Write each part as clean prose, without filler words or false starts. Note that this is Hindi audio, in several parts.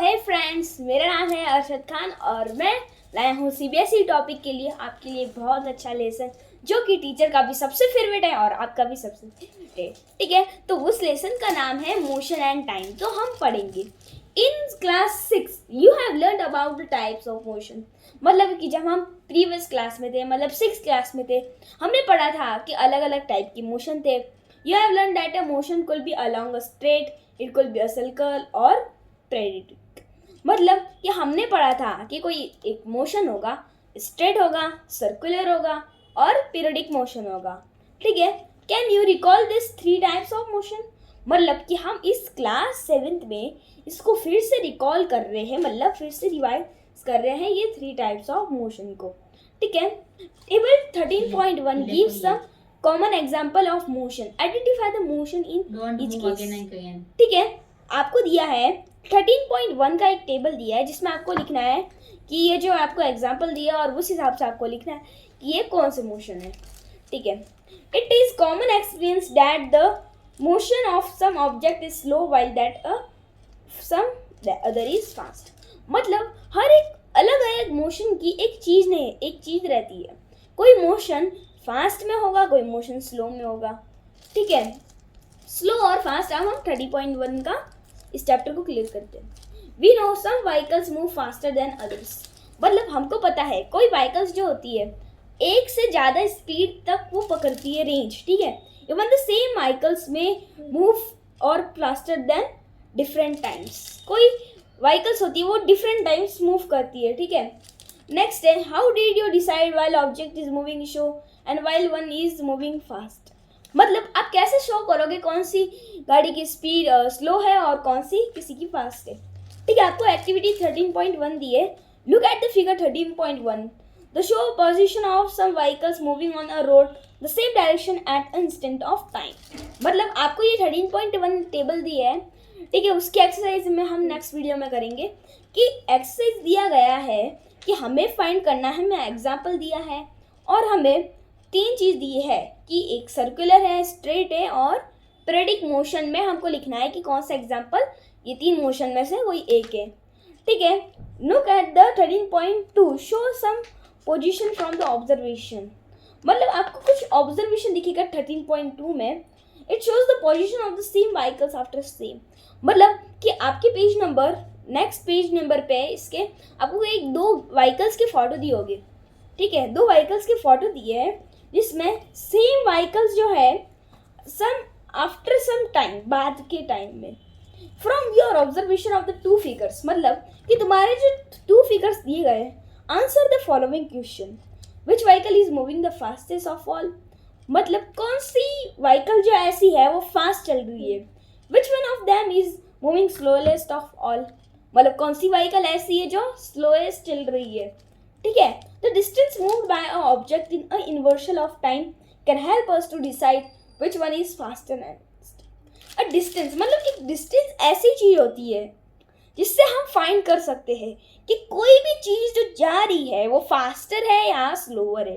हे फ्रेंड्स, मेरा नाम है अरशद खान और मैं लाया हूँ सीबीएसई टॉपिक के लिए आपके लिए बहुत अच्छा लेसन जो कि टीचर का भी सबसे फेवरेट है और आपका भी सबसे फेवरेट है। ठीक है, तो उस लेसन का नाम है मोशन एंड टाइम। तो हम पढ़ेंगे in class 6 you have learn about the types of motion. मतलब कि जब हम प्रीवियस क्लास में थे, मतलब 6 क्लास में थे, हमने पढ़ा था कि अलग अलग टाइप की मोशन थे। You have learn that a motion could be along a straight, it could be a circle और पेरियोडिक। मतलब कि हमने पढ़ा था कि कोई एक मोशन होगा, स्ट्रेट होगा, सर्कुलर होगा और पीरियोडिक मोशन होगा। ठीक है, can you recall this 3 types of motion? मतलब कि हम इस क्लास 7th में इसको फिर से रिकॉल कर रहे हैं, मतलब फिर से रिवाइज कर रहे हैं ये 3 टाइप्स ऑफ मोशन को। ठीक है, table 13.1 gives some common example of motion, identify the motion in each case. ठीक है, आपको दिया है 13.1 का एक टेबल दिया है जिसमें आपको लिखना है कि ये जो आपको एग्जांपल दिया और उस हिसाब से आपको लिखना है कि ये कौन से मोशन है। ठीक है, it is common experience that the motion of some object is slow while that some other is fast. मतलब हर एक अलग अलग मोशन की एक चीज रहती है। कोई मोशन फास्ट में होगा, कोई मोशन स्लो में होगा। ठीक है, स्लो और फास्ट। अब हम 30.1 का इस चैप्टर को क्लियर करते हैं। We know some vehicles move faster than others. मतलब हमको पता है कोई व्हीकल्स जो होती है एक से ज़्यादा स्पीड तक वो पकड़ती है रेंज। ठीक है, इवन द सेम व्हीकल्स में मूव और फास्टर देन डिफरेंट टाइम्स। कोई व्हीकल्स होती है वो डिफरेंट टाइम्स मूव करती है। ठीक है, नेक्स्ट है how did you decide while object is moving show and while one is moving fast. मतलब आप कैसे शो करोगे कौन सी गाड़ी की स्पीड स्लो है और कौन सी किसी की फास्ट है। ठीक है, आपको एक्टिविटी 13.1 दी है। Look at the figure 13.1। The show position of some vehicles moving on a road the same direction at a instant of time. मतलब आपको ये 13.1 टेबल दी है। ठीक है, उसकी एक्सरसाइज में हम नेक्स्ट वीडियो में करेंगे कि एक्सरसाइज दिया गया है कि हमें फाइंड करना है। मैं एग्जाम्पल दिया है और हमें 3 चीज़ दी है कि एक सर्कुलर है, स्ट्रेट है और पीरियोडिक मोशन में हमको लिखना है कि कौन सा एग्जाम्पल ये 3 मोशन में से कोई एक है। ठीक है, look at the 13.2 show some position from the observation. मतलब आपको कुछ ऑब्जर्वेशन दिखेगा 13.2 में। It shows the position of the same vehicles after same. मतलब कि आपके page number next page number पे इसके आपको एक 2 व्हीकल्स की फोटो दी होगी। ठीक है, 2 व्हीकल्स की फोटो दी है जिसमें सेम व्हीकल्स जो है सम आफ्टर सम टाइम, बाद के टाइम में, from your observation of the 2 figures. मतलब कि तुम्हारे जो 2 फिगर्स दिए गए, answer the following question. Which vehicle is moving the fastest of all. मतलब कौन सी व्हीकल जो ऐसी है वो फास्ट चल रही है। Which one of them is moving slowest of all. मतलब कौन सी व्हीकल ऐसी है जो स्लोएस्ट चल रही है। ठीक है, the distance moved by an object in a inversion of time can help us to decide which one is faster next. A distance मतलब एक distance ऐसी चीज होती है जिससे हम फाइंड कर सकते हैं कि कोई भी चीज जो जा रही है वो फास्टर है या स्लोअर है।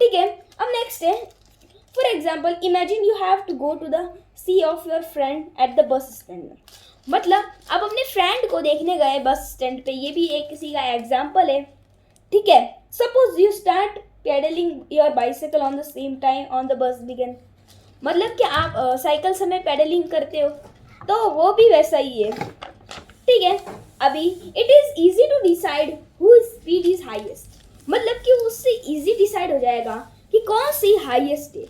ठीक है, अब नेक्स्ट है for example imagine you have to go to the see off your friend at the bus stand. मतलब आप अपने फ्रेंड को देखने गए बस स्टैंड पे, ये भी एक किसी का एग्जाम्पल है। ठीक है, suppose you start pedalling your bicycle on the same time on the bus began. मतलब कि आप साइकिल समय पेडलिंग करते हो तो वो भी वैसा ही है। ठीक है, अभी it is easy to decide who speed is highest. मतलब कि उससे इजी डिसाइड हो जाएगा कि कौन सी हाईएस्ट है।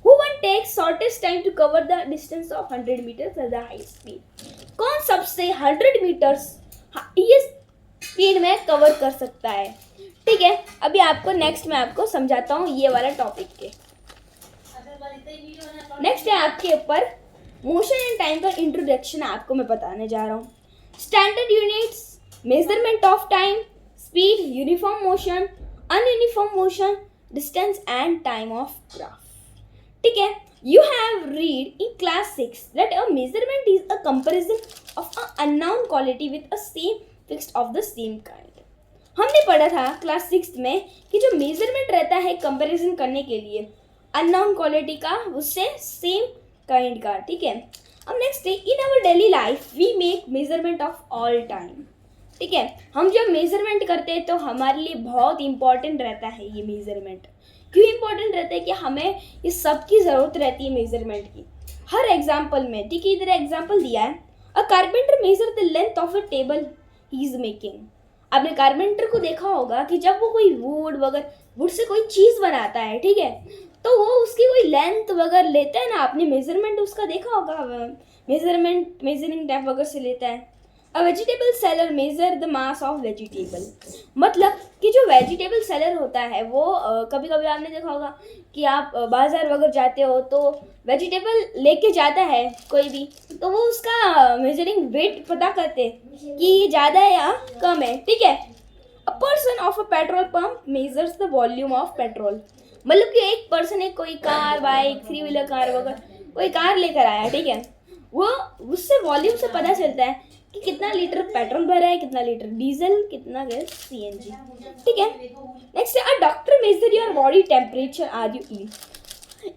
Who one takes shortest time to cover the distance of 100 metres at the highest speed. कौन सबसे 100 मीटर्स हाईएस्ट स्पीड में कवर कर सकता है। ठीक है, अभी आपको नेक्स्ट मैं आपको समझाता हूँ ये वाला टॉपिक के। नेक्स्ट है आपके ऊपर मोशन एंड टाइम का इंट्रोडक्शन आपको मैं बताने जा रहा हूँ। Standard units, measurement of time, speed, uniform motion, nonuniform motion, distance and time of graph. ठीक है, you have read in class 6 that a measurement is a comparison of an unknown quality with a same fixed of the same kind। हमने पढ़ा था क्लास 6 में कि जो मेजरमेंट रहता है कंपैरिजन करने के लिए अननोन क्वालिटी का उससे सेम काइंड का। ठीक है, अब नेक्स्ट है in our daily life we make measurement of all time. ठीक है। हम जब मेज़रमेंट करते हैं तो हमारे लिए बहुत इंपॉर्टेंट रहता है ये मेज़रमेंट। क्यों इंपॉर्टेंट रहता है कि हमें इस सब की ज़रूरत रहती है मेज़रमेंट की हर एग्जाम्पल में। ठीक है, इधर एग्जाम्पल दिया है, अ carpenter measure the length of a table he is making. आपने कारपेंटर को देखा होगा कि जब वो कोई वुड से कोई चीज़ बनाता है, ठीक है, तो वो उसकी कोई लेंथ वगैरह लेता है ना, आपने मेजरमेंट उसका देखा होगा, मेजरिंग टैप वगैरह से लेता है। A vegetable seller measure the mass of vegetable, मतलब कि जो वेजिटेबल सेलर होता है वो कभी कभी आपने देखा होगा कि आप बाजार वगैरह जाते हो तो वेजिटेबल लेके जाता है कोई भी, तो वो उसका मेजरिंग वेट पता करते हैं कि ये ज़्यादा है या कम है। ठीक है, a person of a petrol pump measures the volume of petrol, मतलब कि एक पर्सन है, कोई car bike three wheeler car वगैरह कोई कार लेकर आया, ठीक है, वो उससे वॉल्यूम से पता चलता है कि कितना लीटर पेट्रोल भरा है, कितना लीटर डीजल, कितना गैस सीएनजी। ठीक है, next a doctor measure your body temperature are you ill.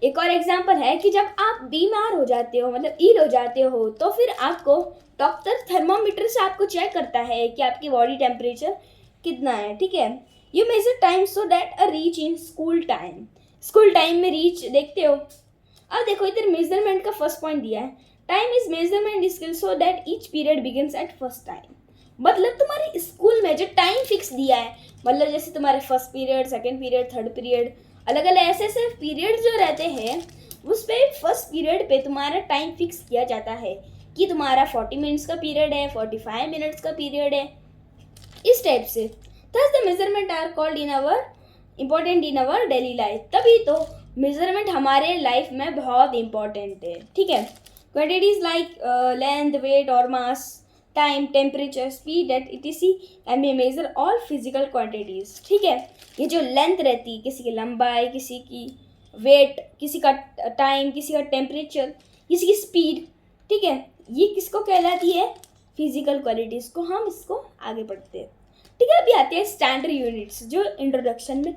एक और एग्जांपल है कि जब आप बीमार हो जाते हो, मतलब इल हो जाते हो, तो फिर आपको डॉक्टर थर्मामीटर से आपको चेक करता है कि आपकी बॉडी टेम्परेचर कितना है। ठीक है, you measure time so that a reach in school time में रीच देखते हो। अब देखो इधर मेजरमेंट का फर्स्ट पॉइंट दिया है, time is measurement skill so that each period begins at first time. मतलब तुम्हारे स्कूल में जो टाइम फिक्स दिया है, मतलब जैसे तुम्हारे first period, second period, third period, अलग अलग ऐसे ऐसे पीरियड जो रहते हैं, उस पे फर्स्ट पीरियड पे तुम्हारा टाइम फिक्स किया जाता है कि तुम्हारा 40 मिनट्स का पीरियड है, 45 मिनट्स का पीरियड है, इस टाइप से। Thus the measurement are called in our important in our daily life. तभी तो मेजरमेंट हमारे लाइफ में बहुत इंपॉर्टेंट है। ठीक है, क्वांटिटीज लाइक लेंथ, वेट और mass, time, temperature, speed et etc can be measure all physical quantities. ठीक है, ये जो लेंथ रहती है, किसी की लंबाई, किसी की वेट, किसी का टाइम, किसी का टेम्परेचर, किसी की स्पीड, ठीक है, ये किसको कहलाती है, फिजिकल क्वालिटीज़ को। हम इसको आगे पढ़ते हैं। ठीक है, अभी आते हैं स्टैंडर्ड यूनिट्स, जो इंट्रोडक्शन में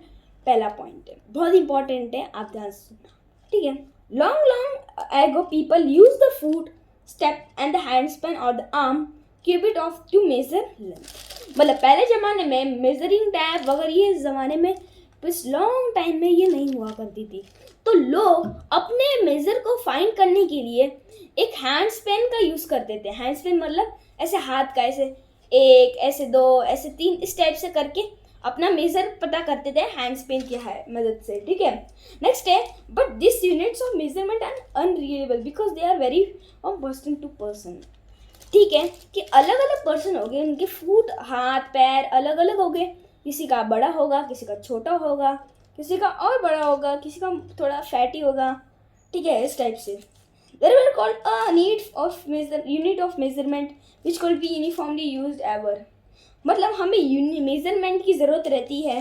पहला पॉइंट है, बहुत इंपॉर्टेंट है, आप ध्यान से सुनना। ठीक है, long ago people use the foot step and the hand span और the arm cubit of to measure length. मतलब पहले ज़माने में मेजरिंग टैप वगैरह ये ज़माने में इस लॉन्ग टाइम में ये नहीं हुआ करती थी, तो लोग अपने मेजर को फाइंड करने के लिए एक हैंड स्पेन का यूज़ करते थे। हैंड स्पेन मतलब ऐसे हाथ का, ऐसे एक, ऐसे दो, ऐसे तीन, इस टाइप से करके अपना मेजर पता करते थे हैंड स्पेन की मदद से। ठीक है, नेक्स्ट है, but this units of measurement are unreliable because they are vary from person to person. ठीक है, कि अलग अलग पर्सन हो गए, उनके फुट, हाथ, पैर अलग अलग हो गए, किसी का बड़ा होगा, किसी का छोटा होगा, किसी का और बड़ा होगा, किसी का थोड़ा फैटी होगा। ठीक है, इस टाइप से there were called a unit of measurement which could be uniformly used ever। मतलब हमें मेजरमेंट की ज़रूरत रहती है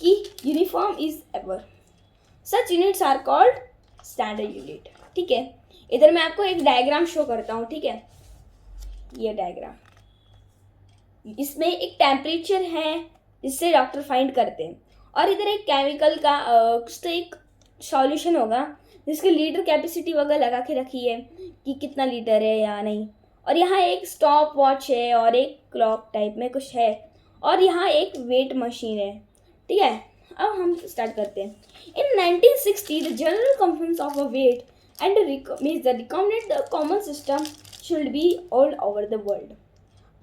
कि uniform is ever. Such units are called standard unit. ठीक है, इधर मैं आपको एक डायग्राम शो करता हूँ। ठीक है, ये डायग्राम, इसमें एक टेम्परेचर है जिससे डॉक्टर फाइंड करते हैं, और इधर एक केमिकल का कुछ तो एक सॉल्यूशन होगा जिसकी लीटर कैपेसिटी वगैरह लगा के रखी है कि कितना लीटर है या नहीं, और यहाँ एक स्टॉप वॉच है और एक क्लॉक टाइप में कुछ है, और यहाँ एक वेट मशीन है। ठीक है, अब हम स्टार्ट करते हैं। In 1960 the general conference of a weight and recommended the common system should be all over the world.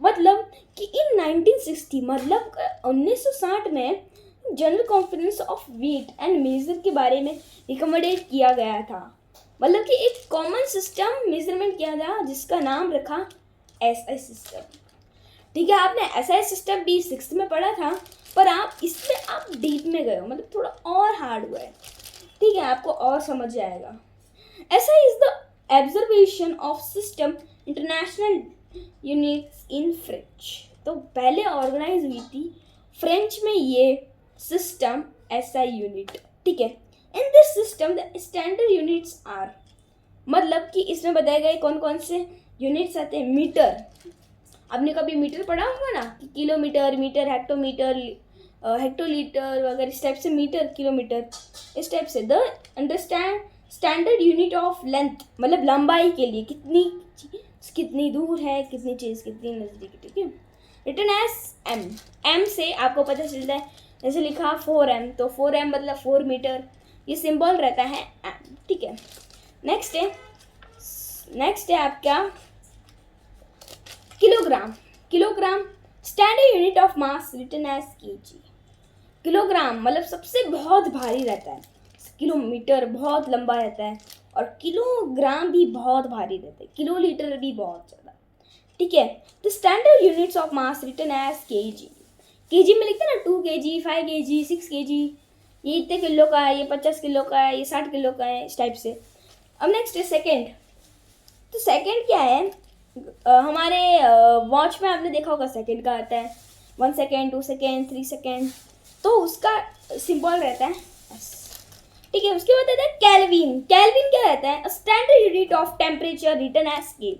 मतलब कि इन 1960 मतलब 1960 में general conference of weight and measure के बारे में रिकमेंडेड किया गया था। मतलब कि एक कॉमन सिस्टम मेजरमेंट किया था जिसका नाम रखा SI सिस्टम। ठीक है, आपने SI सिस्टम भी 6th में पढ़ा था, पर आप इसमें आप डीप में गए हो, मतलब थोड़ा और हार्ड हुआ है। ठीक है, आपको और समझ जाएगा। SI is the observation of system international units in French. तो पहले ऑर्गेनाइज हुई थी फ्रेंच में ये सिस्टम SI यूनिट। ठीक है, in this system the standard units are, मतलब कि इसमें बताए गए कौन कौन से यूनिट्स आते हैं। मीटर, आपने कभी मीटर पढ़ा होगा ना, कि किलोमीटर, मीटर, हेक्टोमीटर, हेक्टोलीटर वगैरह, इस टाइप से मीटर, किलोमीटर, इस टाइप से। The understand standard unit of length, मतलब लंबाई के लिए कितनी दूर है, कितनी चीज़ कितनी नज़दीक। ठीक है, रिटन एज एम। एम से आपको पता चलता है, जैसे लिखा 4m, तो 4m मतलब 4 मीटर, ये सिंबल रहता है एम, ठीक है। नेक्स्ट है आपका kilogram. Kilogram standard unit of mass written as KG. Kilogram मतलब सबसे बहुत भारी रहता है, किलोमीटर बहुत लंबा रहता है, और किलोग्राम भी बहुत भारी रहता है, किलोलीटर भी बहुत ज़्यादा, ठीक है। The standard units of mass written as KG. KG में लिखते हैं ना 2 kg, 5 kg, 6 kg, ये इतने किलो का है, ये 50 किलो का है, ये 60 किलो का है, इस टाइप से। अब नेक्स्ट है सेकेंड। तो सेकेंड क्या है, हमारे वॉच में आपने देखा होगा सेकेंड का आता है 1 सेकेंड, 2 सेकेंड, 3 सेकेंड, तो उसका सिंबल रहता है एस, ठीक है। उसके बाद आता है केल्विन। केल्विन क्या रहता है, standard unit of temperature written as K.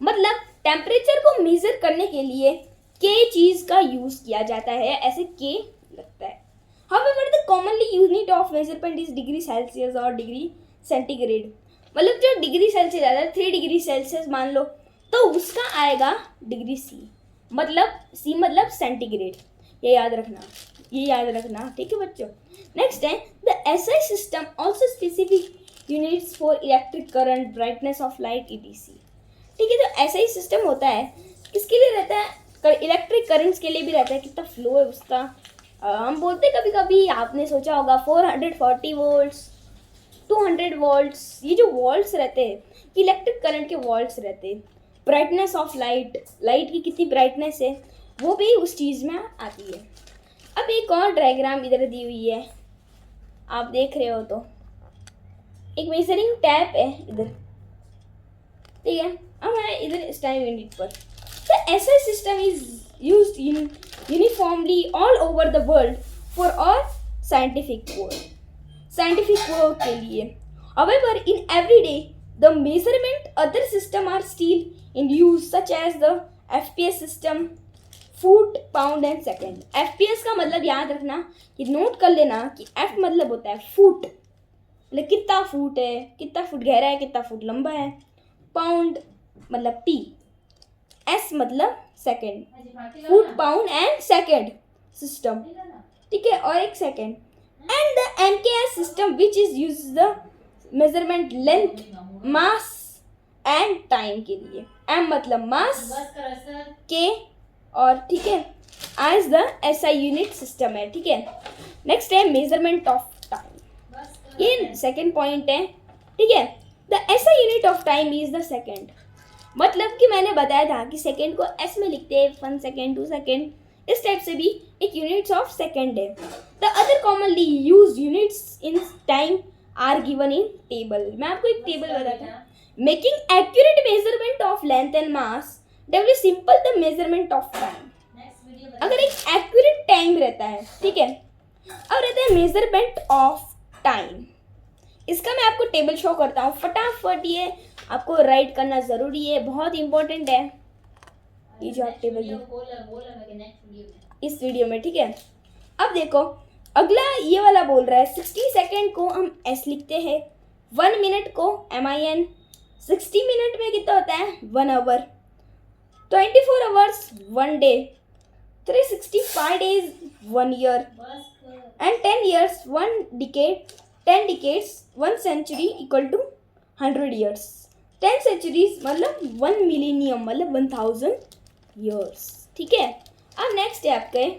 मतलब टेम्परेचर को मेजर करने के लिए के चीज का यूज किया जाता है, ऐसे के लगता है। However the commonly unit of measurement is degree Celsius और डिग्री सेंटीग्रेड। मतलब जो डिग्री सेल्सियस आता है 3 डिग्री सेल्सियस मान लो, तो उसका आएगा डिग्री सी, मतलब सी मतलब सेंटीग्रेड, ये याद रखना, ठीक है बच्चों। नेक्स्ट है the SI system also specific units for electric current, brightness of light etc, ठीक है। तो एसआई सिस्टम होता है, किसके लिए रहता है, इलेक्ट्रिक करंट्स के लिए भी रहता है, कितना फ्लो है उसका। हम बोलते कभी कभी, आपने सोचा होगा 440 वोल्ट्स, 200 वोल्ट्स, ये जो वोल्ट्स रहते हैं इलेक्ट्रिक करंट के वोल्ट्स रहते हैं। ब्राइटनेस ऑफ लाइट, लाइट की कितनी ब्राइटनेस है वो भी उस चीज़ में आती है। अब एक और डायग्राम इधर दी हुई है, आप देख रहे हो, तो एक मेजरिंग टैप है इधर, ठीक है। अब है इधर इस टाइम यूनिट पर। The SI system is used uniformly all over the world for all scientific work के लिए। However, in everyday the measurement other system are still in use, such as the FPS system, foot, pound and second. FPS का मतलब याद रखना कि नोट कर लेना कि F मतलब होता है फुट, मतलब कितना फुट है, कितना फुट गहरा है, कितना फुट लंबा है। पाउंड मतलब P, S मतलब second, foot, pound and second system, ठीक है, और एक second. And the MKS system which is use the measurement length, mass and time के लिए। M मतलब मास, K और ठीक है as the SI unit system है, ठीक है। नेक्स्ट है मेजरमेंट ऑफ टाइम, ये सेकेंड पॉइंट है, ठीक है। The SI unit of time is the second. मतलब कि मैंने बताया था कि सेकेंड को S में लिखते हैं, 1 सेकेंड, 2 सेकेंड, इस टाइप से भी एक यूनिट्स ऑफ सेकेंड है। The other commonly use units in time are given in table. मैं आपको एक टेबल बताता हूँ। Making accurate measurement of length and mass, डेवली simple the measurement of time. अगर एक एक्यूरेट टाइम रहता है, ठीक है, अब रहता है मेजरमेंट ऑफ टाइम, इसका मैं आपको टेबल शो करता हूँ फटाफट, ये आपको राइट करना ज़रूरी है, बहुत इंपॉर्टेंट है ये जो आप टेबल इस वीडियो में, ठीक है। अब देखो अगला ये वाला बोल रहा है 60 सेकेंड को हम S लिखते हैं, 1 मिनट को MIN, 60 मिनट में कितना होता है 1 our, 24 hours 1 day, 365 days 1 year, and 10 years 1 decade, 10 decades 1 century equal to 100 years, 10 centuries मतलब 1 millennium मतलब 1000 years, ठीक है। अब नेक्स्ट है आपके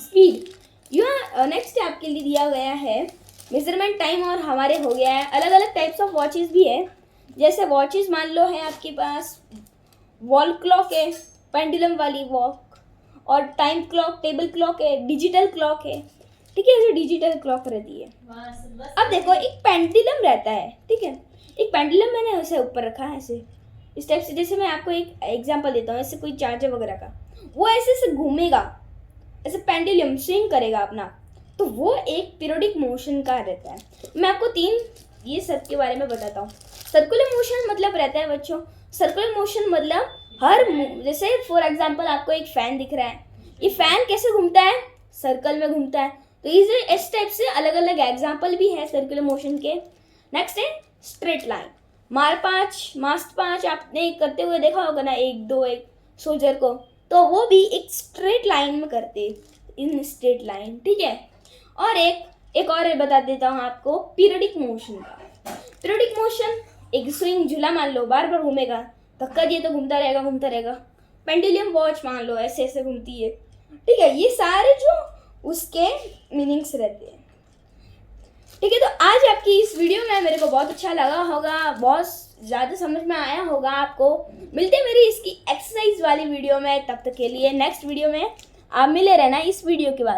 स्पीड। यह नेक्स्ट आपके लिए दिया गया है मेजरमेंट टाइम, और हमारे हो गया है अलग अलग टाइप्स ऑफ वॉचेस भी है। जैसे वॉचेस मान लो है आपके पास वॉल क्लॉक है, पेंडुलम वाली वॉक, और टाइम क्लॉक, टेबल क्लॉक है, डिजिटल क्लॉक है, ठीक है, जो डिजिटल क्लॉक रहती है। अब देखो एक पेंडुलम रहता है, ठीक है, एक पेंडुलम मैंने ऐसे ऊपर रखा है ऐसे इस टाइप से, जैसे मैं आपको एक एग्जांपल देता हूँ, ऐसे कोई चार्जर वगैरह का, वो ऐसे से घूमेगा, ऐसे पेंडुलम स्विंग करेगा अपना, तो वो एक पीरियोडिक मोशन का रहता है। मैं आपको 3 ये सब के बारे में बताता हूँ। सर्कुलर मोशन मतलब रहता है बच्चों, सर्कुलर मोशन मतलब हर जैसे फॉर एग्जांपल आपको एक फैन दिख रहा है, ये फैन कैसे घूमता है, सर्कल में घूमता है, तो इस टाइप से अलग अलग एग्जांपल भी है सर्कुलर मोशन के। नेक्स्ट है स्ट्रेट लाइन, मार्च पास्ट आपने करते हुए देखा होगा ना, 1 2 1 सोल्जर को, तो वो भी एक स्ट्रेट लाइन में करते, इन स्ट्रेट लाइन, ठीक है। और एक और बता देता हूँ आपको पीरियडिक मोशन का। पीरियडिक मोशन एक स्विंग झूला मान लो, बार बार घूमेगा, धक्का दिए तो घूमता रहेगा। पेंडुलम वॉच मान लो, ऐसे ऐसे घूमती है, ठीक है। ये सारे जो उसके मीनिंग्स रहते हैं, ठीक है। तो आज आपकी इस वीडियो में मेरे को बहुत अच्छा लगा होगा, बहुत ज़्यादा समझ में आया होगा आपको। मिलते हैं मेरी इसकी एक्सरसाइज वाली वीडियो में, तब तक के लिए नेक्स्ट वीडियो में आप मिले रहना इस वीडियो के बाद।